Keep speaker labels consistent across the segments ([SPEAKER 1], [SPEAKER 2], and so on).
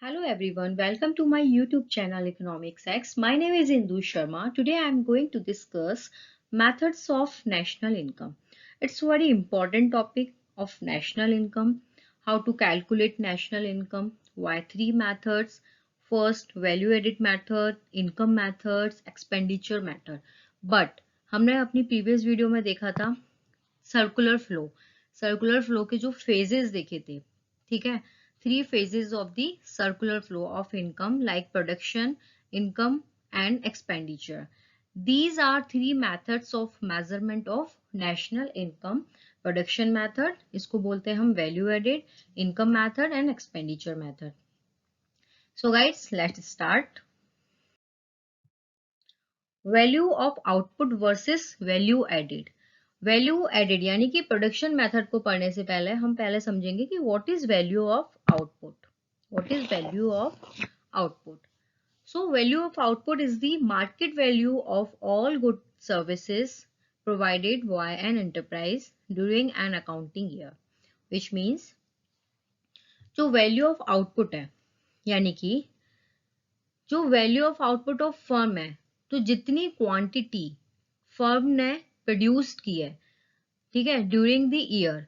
[SPEAKER 1] Hello everyone, welcome to my YouTube channel Economics X. My name is Indu Sharma. Today I am going to discuss methods of national income. It's a very important topic of national income, how to calculate national income, why three methods. First, value added method, income methods, expenditure method. But हमने अपनी previous video में देखा था circular flow के जो phases देखे थे, ठीक है, three phases of the circular flow of income like production, income and expenditure. These are three methods of measurement of national income. Production method, इसको बोलते हैं हम value added, income method and expenditure method. So guys, let's start. Value of output versus value added. Value added यानी कि production method को पढ़ने से पहले हम पहले समझेंगे कि what is value of output. What is value of output? So value of output is the market value of all good services provided by an enterprise during an accounting year, which means जो value of output है यानी कि जो value of output of firm है, तो जितनी quantity firm ने produce की है, ठीक है, ड्यूरिंग द ईयर,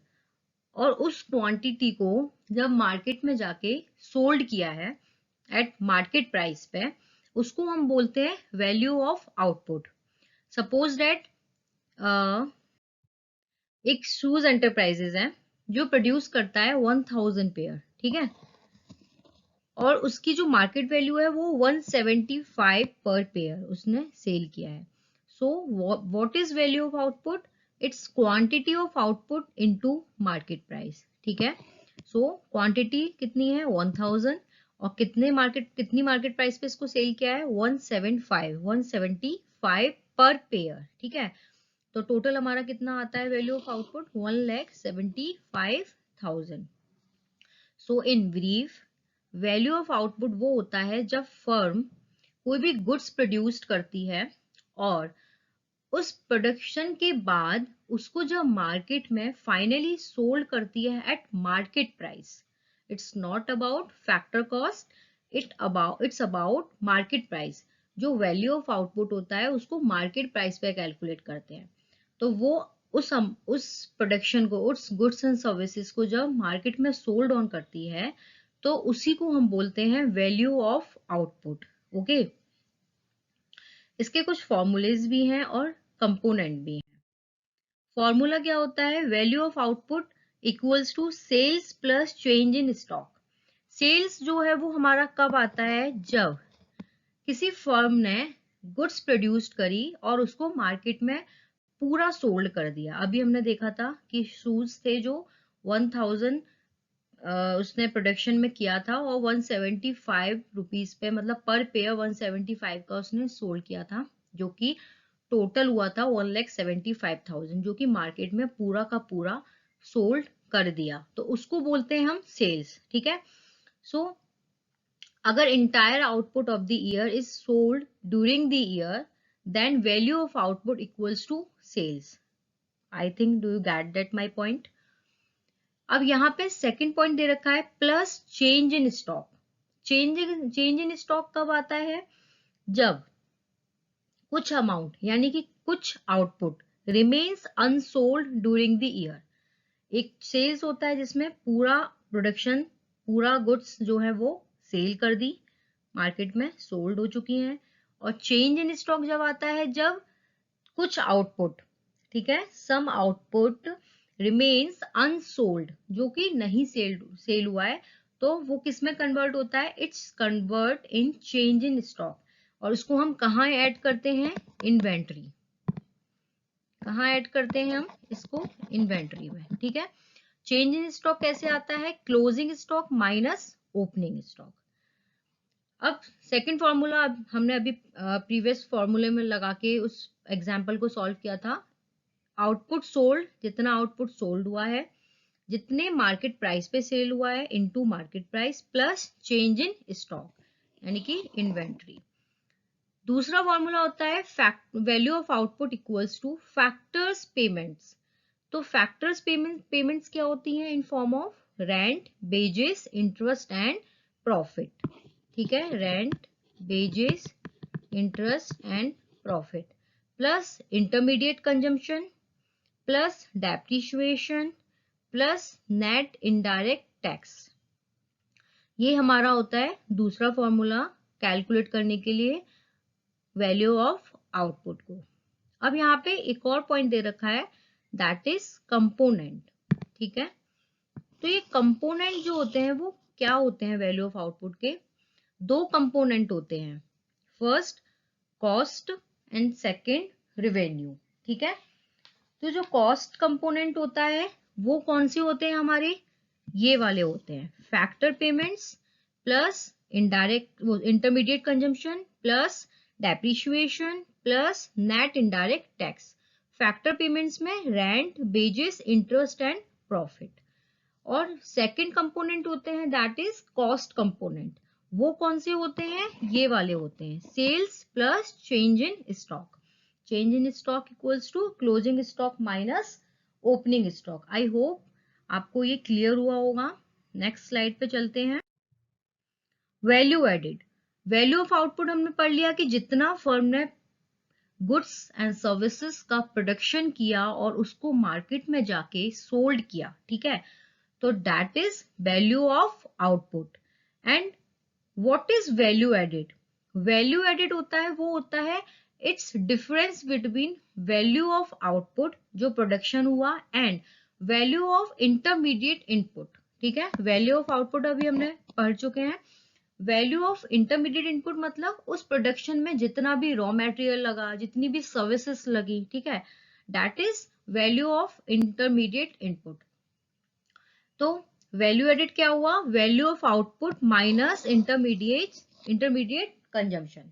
[SPEAKER 1] और उस क्वांटिटी को जब मार्केट में जाके सोल्ड किया है एट मार्केट प्राइस पे, उसको हम बोलते हैं value of output. Suppose that एक शूज एंटरप्राइजेज है जो प्रोड्यूस करता है 1000 पेयर, ठीक है, और उसकी जो मार्केट वैल्यू है वो 175 पर पेयर उसने सेल किया है. So what is value of output? It's quantity of output into market price, ठीक है. सो क्वांटिटी कितनी है 1000 और कितनी मार्केट प्राइस पे इसको सेल किया है 175 पर पेयर, ठीक है. तो टोटल हमारा कितना आता है value of output 1,75,000. So in brief, value of output वो होता है जब फर्म कोई भी गुड्स प्रोड्यूस करती है और उस प्रोडक्शन के बाद उसको जब मार्केट में फाइनली सोल्ड करती है eight market price. It's not about factor cost, it's about market price. जो वैल्यू ऑफ आउटपुट होता है उसको मार्केट प्राइस पे कैलकुलेट करते हैं. तो वो उस प्रोडक्शन को, उस गुड्स एंड सर्विसेज को जब मार्केट में सोल्ड ऑन करती है तो उसी को हम बोलते हैं वैल्यू ऑफ आउटपुट. ओके, इसके कुछ फॉर्मूलेज भी हैं और कंपोनेंट भी हैं. फॉर्मूला क्या होता है? Value of output equals to sales plus change in stock. Sales जो है वो हमारा कब आता है? जब किसी फर्म ने गुड्स प्रोड्यूस करी और उसको मार्केट में पूरा सोल्ड कर दिया. अभी हमने देखा था कि शूज थे जो 1000 उसने प्रोडक्शन में किया था और 175 रुपीज पे, मतलब पर पेयर 175 का उसने सोल्ड किया था, जो कि टोटल हुआ था 1,75,000, जो कि मार्केट में पूरा का पूरा सोल्ड कर दिया. तो उसको बोलते हैं हम सेल्स, ठीक है. सो अगर entire output of the year is sold during the year, then value of output equals to sales. I think, do you get that my point? अब यहाँ पे सेकंड पॉइंट दे रखा है plus change in stock. Change in stock कब आता है? जब कुछ अमाउंट यानी कि कुछ output remains unsold during the year. एक सेल्स होता है जिसमें पूरा प्रोडक्शन, पूरा गुड्स जो है वो सेल कर दी, मार्केट में सोल्ड हो चुकी हैं. और चेंज इन स्टॉक जब आता है जब कुछ आउटपुट, ठीक है, सम आउटपुट रिमेन्स अनसोल्ड, जो कि नहीं सेल हुआ है, तो वो किस में कन्वर्ट होता है? It's convert in change in stock. और उसको हम कहाँ ऐड करते हैं? इन्वेंट्री. कहाँ ऐड करते हैं हम इसको? इन्वेंट्री में, ठीक है. चेंज इन स्टॉक कैसे आता है? Closing stock minus opening stock. अब सेकंड फॉर्मूला हमने अभी प्रीवियस फॉर्मूले में लगा के उस एग्जाम्पल को सॉल्व किया था. आउटपुट सोल्ड, जितना आउटपुट सोल्ड हुआ है, जितने मार्केट प्राइस पे सेल हुआ है, into market price plus change in stock यानी कि इन्वेंट्री. दूसरा फॉर्मूला होता है value of output equals two factors payments. तो फैक्टर्स पेमेंट्स क्या होती हैं? In form of rent, wages, interest and profit, ठीक है, rent, wages, interest and profit, plus intermediate consumption, plus depreciation, plus net indirect tax. ये हमारा होता है दूसरा फॉर्मूला कैलकुलेट करने के लिए वैल्यू ऑफ आउटपुट को। अब यहाँ पे एक और पॉइंट दे रखा है, दैट इज कंपोनेंट, ठीक है। तो ये कंपोनेंट जो होते हैं वो क्या होते हैं वैल्यू ऑफ आउटपुट के? दो कंपोनेंट होते हैं, first cost and second revenue, ठीक है। तो जो कॉस्ट कंपोनेंट होता है वो कौन से होते हैं हमारे? ये वाले होते हैं, factor payments plus indirect intermediate consumption plus depreciation plus net indirect tax. Factor payments में rent, wages, interest and profit. और सेकंड कंपोनेंट होते हैं दैट इज कॉस्ट कंपोनेंट। वो कौन से होते हैं? ये वाले होते हैं, sales plus change in stock. Change in stock equals to closing stock minus opening stock. I hope आपको ये क्लियर हुआ होगा। नेक्स्ट स्लाइड पे चलते हैं। Value added, value of output हमने पढ़ लिया कि जितना फर्म ने गुड्स एंड सर्विसेज का प्रोडक्शन किया और उसको मार्केट में जाके सोल्ड किया, ठीक है, तो that is value of output. And what is value added? Value added होता है वो होता है it's difference between value of output जो प्रोडक्शन हुआ and value of intermediate input, ठीक है। वैल्यू ऑफ आउटपुट अभी हमने पढ़ चुके हैं। वैल्यू ऑफ इंटरमीडिएट इनपुट मतलब उस प्रोडक्शन में जितना भी रॉ मटेरियल लगा, जितनी भी सर्विसेज लगी, ठीक है, that is value of intermediate input. तो वैल्यू एडेड क्या हुआ? Value of output minus intermediate consumption.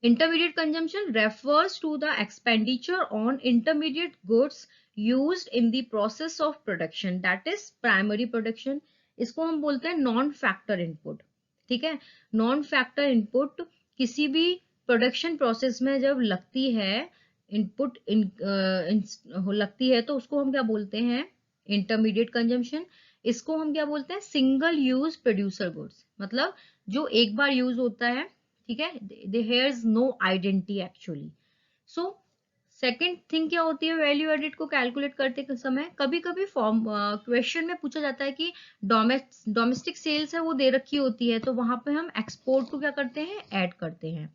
[SPEAKER 1] Intermediate consumption refers to the expenditure on intermediate goods used in the process of production, that is primary production. इसको हम बोलते हैं non factor input, ठीक है। Non factor input किसी भी production process में जब लगती है, इनपुट लगती है, तो उसको हम क्या बोलते हैं? Intermediate consumption. इसको हम क्या बोलते हैं? सिंगल यूज प्रोड्यूसर गुड्स, मतलब जो एक बार यूज होता है, ठीक है, here's no identity actually. So second thing क्या होती है वैल्यू एडिड को कैलकुलेट करते समय? कभी कभी फॉर्म क्वेश्चन में पूछा जाता है कि डोमेस्टिक सेल्स है वो दे रखी होती है, तो वहां पे हम एक्सपोर्ट को क्या करते हैं? ऐड करते हैं।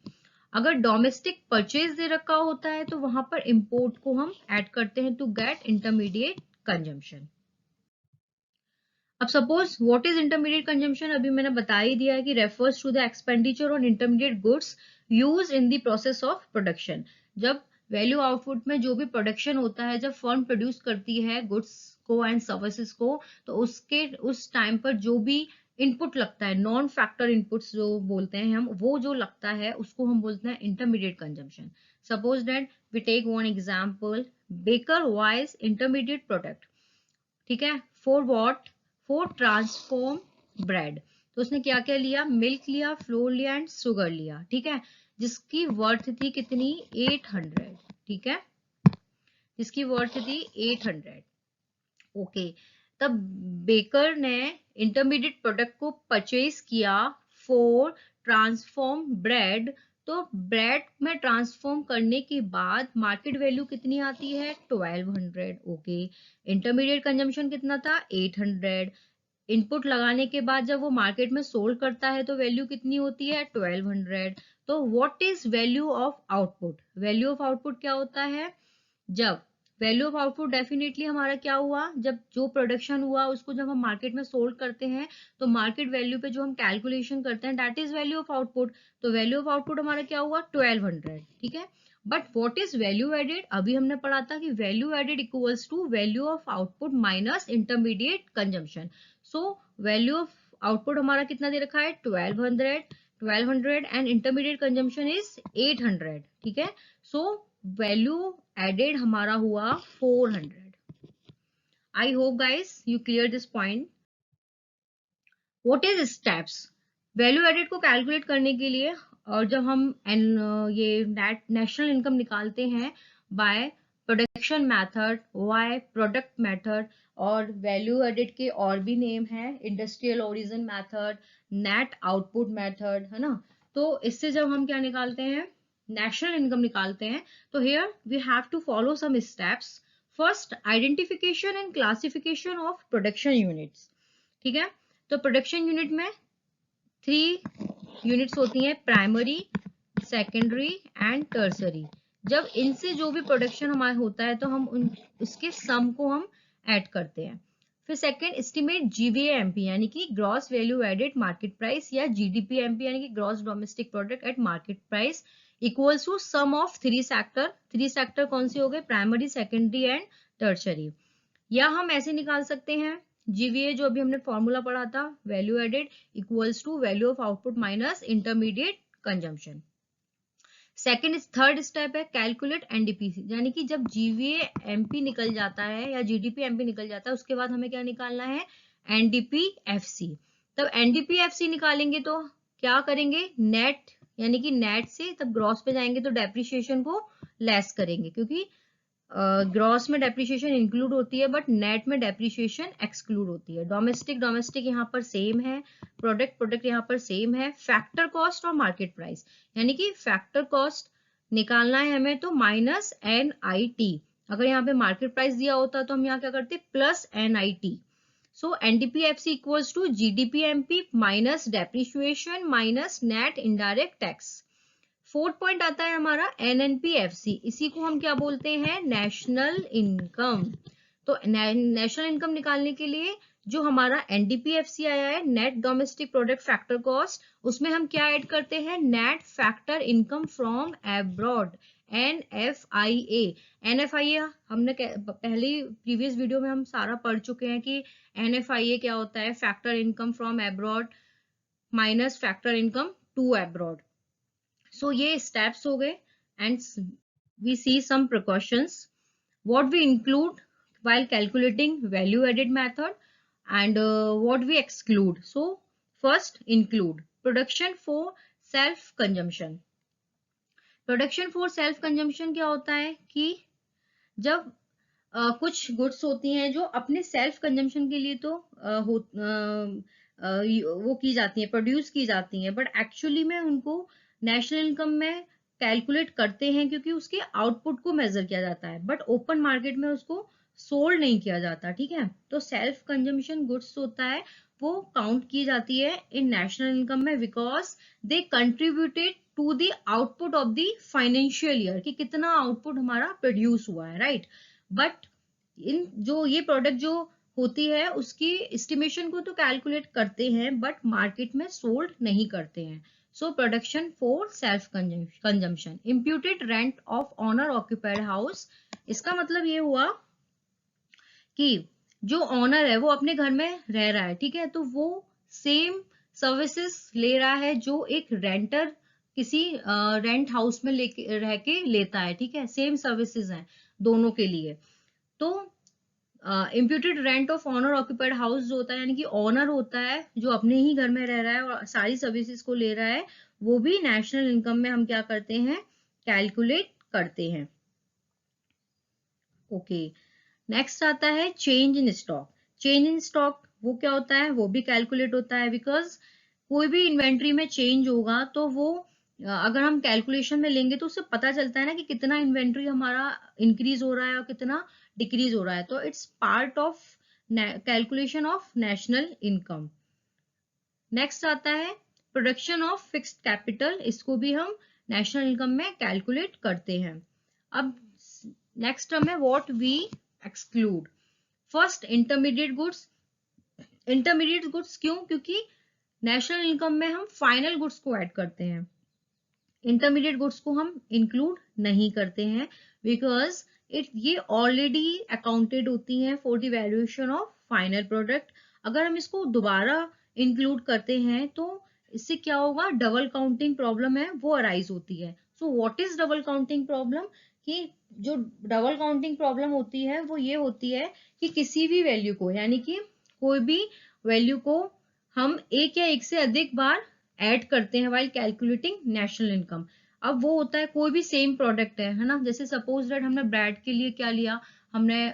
[SPEAKER 1] अगर डोमेस्टिक परचेज दे रखा होता है तो वहां पर इंपोर्ट को हम ऐड करते हैं टू गेट इंटरमीडिएट कंजम्पशन। अब suppose what is intermediate consumption? अभी मैंने बता ही दिया है कि refers to the expenditure on intermediate goods use in the process of production. जब वैल्यू आउटपुट में जो भी प्रोडक्शन होता है, जब फर्म प्रोड्यूस करती है गुड्स को एंड सर्विसेज को, तो उसके उस टाइम पर जो भी इनपुट लगता है, नॉन फैक्टर इनपुट्स जो बोलते हैं हम, वो जो लगता है उसको हम बोलते हैं intermediate consumption. Suppose that we take one example, baker wise intermediate product, ठीक है, for what? For transform bread. तो उसने क्या क्या लिया? मिल्क लिया, फ्लोर लिया एंड शुगर लिया, ठीक है, जिसकी वर्थ थी कितनी? 800, ठीक है, जिसकी वर्थ थी 800। ओके, तब बेकर ने इंटरमीडिएट प्रोडक्ट को परचेज किया फॉर ट्रांसफॉर्म ब्रेड। तो ब्रेड में ट्रांसफॉर्म करने के बाद मार्केट वैल्यू कितनी आती है? 1200। ओके, इंटरमीडिएट कंजम्पशन कितना था? 800। इनपुट लगाने के बाद जब वो मार्केट में सोल्ड करता है तो वैल्यू कितनी होती है? 1200। तो what is value of output? Value of output क्या होता है? जब वैल्यू ऑफ आउटपुट डेफिनेटली हमारा क्या हुआ? जब जो प्रोडक्शन हुआ उसको जब हम मार्केट में सोल्ड करते हैं तो मार्केट वैल्यू पे जो हम कैलकुलेशन करते हैं that is value of output. तो वैल्यू ऑफ आउटपुट हमारा क्या हुआ? 1200, ठीक है। But what is value added? अभी हमने पढ़ा था कि value added equals to value of output minus intermediate consumption. So value of output हमारा कितना दे रखा है? 1200 एंड इंटरमीडिएट कंजम्पशन इज 800, ठीक है। सो वैल्यू एडेड हमारा हुआ 400। I hope guys you clear this point. What is steps? Value added को calculate करने के लिए, और जब हम ये नेशनल इनकम निकालते हैं by production method, by product method, और वैल्यू एडेड के और भी नेम है, industrial origin method, net output method, है ना। तो इससे जब हम क्या निकालते हैं, नेशनल इनकम निकालते हैं, तो here we have to follow some steps. First, identification and classification of production units. ठीक है, तो प्रोडक्शन यूनिट में 3 यूनिट्स होती हैं, प्राइमरी, सेकेंडरी एंड टर्सरी। जब इनसे जो भी प्रोडक्शन हमारा होता है तो हम उसके सम को हम ऐड करते हैं। फिर सेकेंड, एस्टिमेट जीवीएमपी यानी कि gross value added market price, या जीडीपीएमपी यानी कि gross domestic product at market price, equals to sum of 3 sector. 3 sector कौन से हो गए, प्राइमरी, सेकेंडरी एंड टर्सरी। या हम ऐसे निकाल सकते हैं, जीवीए जो अभी हमने फॉर्मूला पढ़ा था, value added equals to value of output minus intermediate consumption. Second, third step है कैलकुलेट एनडीपीसी, यानी कि जब जीवीए एमपी निकल जाता है या जीडीपी एमपी निकल जाता है, उसके बाद हमें क्या निकालना है, एनडीपीएफसी। तब एनडीपीएफसी निकालेंगे तो क्या करेंगे, नेट, यानी कि नेट से तब ग्रॉस पे जाएंगे तो डेप्रिसिएशन को लेस करेंगे, क्योंकि ग्रॉस में डेप्रिसिएशन इंक्लूड होती है बट नेट में डेप्रिसिएशन एक्सक्लूड होती है। डोमेस्टिक यहाँ पर सेम है, प्रोडक्ट यहाँ पर सेम है। फैक्टर कॉस्ट और मार्केट प्राइस, यानी कि फैक्टर कॉस्ट निकालना है हमें तो माइनस NIT। अगर यहाँ पे मार्केट प्राइस दिया होता तो हम यहाँ क्या करते, plus NIT। So NDPFC equals to GDPMP minus depreciation minus net indirect tax. Fourth point आता है हमारा एनएनपीएफसी, इसी को हम क्या बोलते हैं, नेशनल इनकम। तो नेशनल इनकम निकालने के लिए जो हमारा एनडीपीएफसी आया है, net domestic product factor cost, उसमें हम क्या ऐड करते हैं, net factor income from abroad, NFIA। NFIA हमने पहली प्रीवियस वीडियो में हम सारा पढ़ चुके हैं कि NFIA क्या होता है, factor income from abroad minus factor income to abroad. So ये steps हो गए, and we see some precautions what we include while calculating value added method, and what we exclude. So first, include production for self consumption. Production for self consumption क्या होता है कि जब कुछ goods होती हैं जो अपने सेल्फ कंजम्पशन के लिए तो वो की जाती हैं, प्रोड्यूस की जाती हैं, बट एक्चुअली में उनको नेशनल इनकम में कैलकुलेट करते हैं क्योंकि उसके आउटपुट को मेजर किया जाता है, बट ओपन मार्केट में उसको सोल्ड नहीं किया जाता। ठीक है, तो सेल्फ कंजम्पशन गुड्स होता है वो काउंट की जाती है इन नेशनल इनकम में, because they contributed to the output of the financial year, कि कितना आउटपुट हमारा प्रोड्यूस हुआ है, राइट। बट इन जो ये प्रोडक्ट जो होती है उसकी एस्टिमेशन को तो कैलकुलेट करते हैं बट मार्केट में सोल्ड नहीं करते हैं। So production for self consumption. Imputed rent of owner occupied house, इसका मतलब ये हुआ कि जो ऑनर है वो अपने घर में रह रहा है, ठीक है, तो वो सेम सर्विसेज ले रहा है जो एक रेंटर किसी रेंट हाउस में लेके रह के लेता है, ठीक है, सेम सर्विसेज हैं दोनों के लिए। तो imputed rent of owner occupied house जो होता है, यानी कि ऑनर होता है जो अपने ही घर में रह रहा है और सारी सर्विसेज को ले रहा है, वो भी नेशनल इनकम में हम क्या करते हैं, कैलकुलेट करते हैं। ओके, नेक्स्ट आता है change in stock. Change in stock वो क्या होता है, वो भी कैलकुलेट होता है, बिकॉज कोई भी इन्वेंट्री में चेंज होगा तो वो अगर हम कैलकुलेशन में लेंगे तो उससे पता चलता है ना कि कितना इन्वेंट्री हमारा इंक्रीज हो रहा है और कितना डिक्रीज हो रहा है, तो it's part of calculation of national income. Next आता है प्रोडक्शन ऑफ फिक्स्ड कैपिटल, इसको भी हम नेशनल इनकम में कैलकुलेट करते हैं। अब नेक्स्ट टर्म है what we exclude. First, intermediate goods. Intermediate goods क्यों, क्योंकि नेशनल इनकम में हम फाइनल गुड्स को ऐड करते हैं, इंटरमीडिएट गुड्स को हम इंक्लूड नहीं करते हैं, बिकॉज ये ऑलरेडी अकाउंटेड होती हैं for the valuation of final product. अगर हम इसको दोबारा इंक्लूड करते हैं तो इससे क्या होगा, डबल काउंटिंग प्रॉब्लम है वो अराइज होती है। So what is double counting problem, कि जो डबल काउंटिंग प्रॉब्लम होती है वो ये होती है कि किसी भी वैल्यू को, यानी कि कोई भी वैल्यू को हम एक या एक से अधिक बार ऐड करते हैं वाइल कैलकुलेटिंग नेशनल इनकम। अब वो होता है कोई भी सेम प्रोडक्ट है ना, जैसे सपोज दैट हमने ब्रेड के लिए क्या लिया, हमने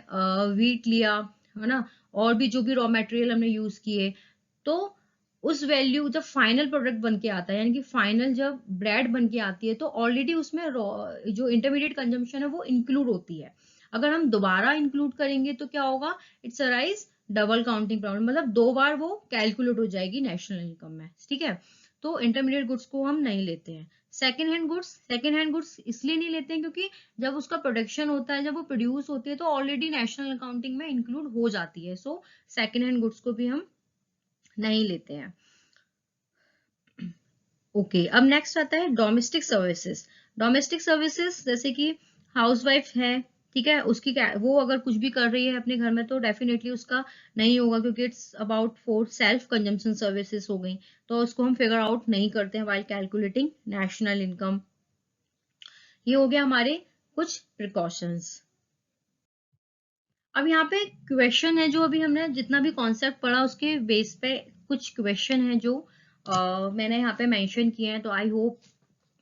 [SPEAKER 1] व्हीट लिया, है ना, और भी जो भी रॉ मटेरियल हमने यूज किए, तो उस वैल्यू जब फाइनल प्रोडक्ट बन के आता है, यानी कि फाइनल जब ब्रेड बन के आती है, तो ऑलरेडी उसमें जो इंटरमीडिएट कंजम्पशन है वो इंक्लूड होती है। अगर हम दोबारा इंक्लूड करेंगे तो क्या होगा, it's arise double counting problem, मतलब 2 बार वो कैलकुलेट हो जाएगी नेशनल इनकम में, ठीक है। तो इंटरमीडिएट गुड्स को हम नहीं लेते हैं। सेकेंड हैंड गुड्स इसलिए नहीं लेते हैं क्योंकि जब उसका प्रोडक्शन होता है, जब वो प्रोड्यूस होती है, तो ऑलरेडी नेशनल अकाउंटिंग में इंक्लूड हो जाती है। सो सेकेंड हैंड गुड्स को भी हम नहीं लेते हैं। ओके, अब नेक्स्ट आता है डोमेस्टिक सर्विसेज। डोमेस्टिक सर्विसेज जैसे कि हाउसवाइफ है, ठीक है, उसकी वो अगर कुछ भी कर रही है अपने घर में, तो डेफिनेटली उसका नहीं होगा, क्योंकि it's about for self consumption services हो गई, तो उसको हम फिगर आउट नहीं करते हैं वाइल कैलकुलेटिंग नेशनल इनकम। ये हो गया हमारे कुछ प्रिकॉशंस। अब यहाँ पे क्वेश्चन है, जो अभी हमने जितना भी कॉन्सेप्ट पढ़ा उसके बेस पे कुछ क्वेश्चन है जो मैंने यहाँ पे मेंशन किए हैं, तो आई होप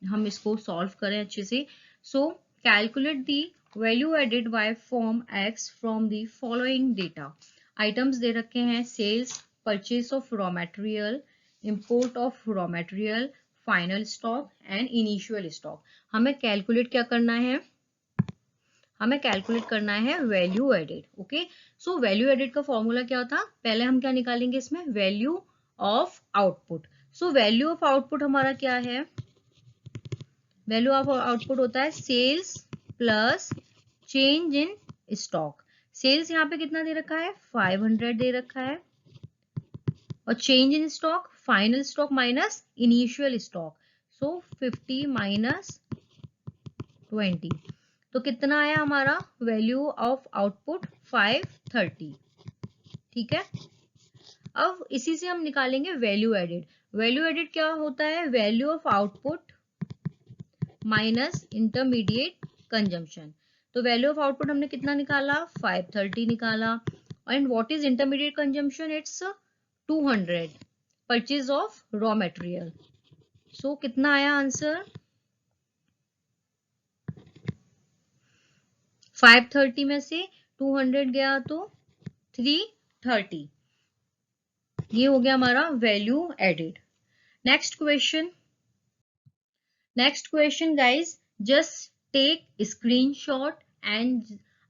[SPEAKER 1] हम इसको सॉल्व करें अच्छे से। So calculate the value added by firm X from the following data. Items दे रखे हैं, sales, purchase of raw material, import of raw material, final stock and initial stock. हमें कैलकुलेट क्या करना है, हमें कैलकुलेट करना है value added. Okay, so value added का फॉर्मूला क्या था, पहले हम क्या निकालेंगे इसमें, value of output. So value of output हमारा क्या है, वैल्यू ऑफ आउटपुट होता है sales plus change in stock. Sales यहाँ पे कितना दे रखा है, 500 दे रखा है, और change in stock, final stock minus initial stock, so 50 minus 20, तो कितना आया हमारा वैल्यू ऑफ आउटपुट 530, ठीक है। अब इसी से हम निकालेंगे वैल्यू एडेड। वैल्यू एडेड क्या होता है, value of output minus intermediate consumption. तो वैल्यू ऑफ आउटपुट हमने कितना निकाला, 530 निकाला, and what is intermediate consumption, it's 200, purchase of raw material. So कितना आया आंसर, 530 में से 200 गया तो 330, ये हो गया हमारा value added. Next question guys, just take screenshot and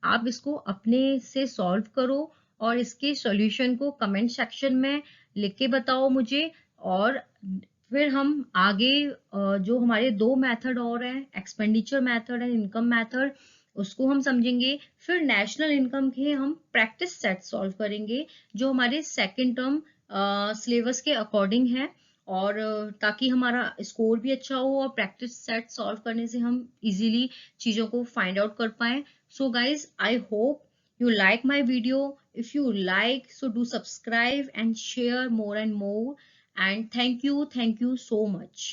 [SPEAKER 1] आप इसको अपने से सॉल्व करो, और इसके सॉल्यूशन को कमेंट सेक्शन में लिख के बताओ मुझे। और फिर हम आगे जो हमारे 2 मेथड और हैं, expenditure method and income method, उसको हम समझेंगे। फिर नेशनल इनकम के हम प्रैक्टिस सेट सॉल्व करेंगे, जो हमारे सेकेंड टर्म सिलेबस के अकॉर्डिंग है, और ताकि हमारा स्कोर भी अच्छा हो, और प्रैक्टिस सेट सॉल्व करने से हम इजीली चीज़ों को फाइंड आउट कर पाएं। So guys, I hope you like my video. If you like, so do subscribe and share more and more. And thank you so much.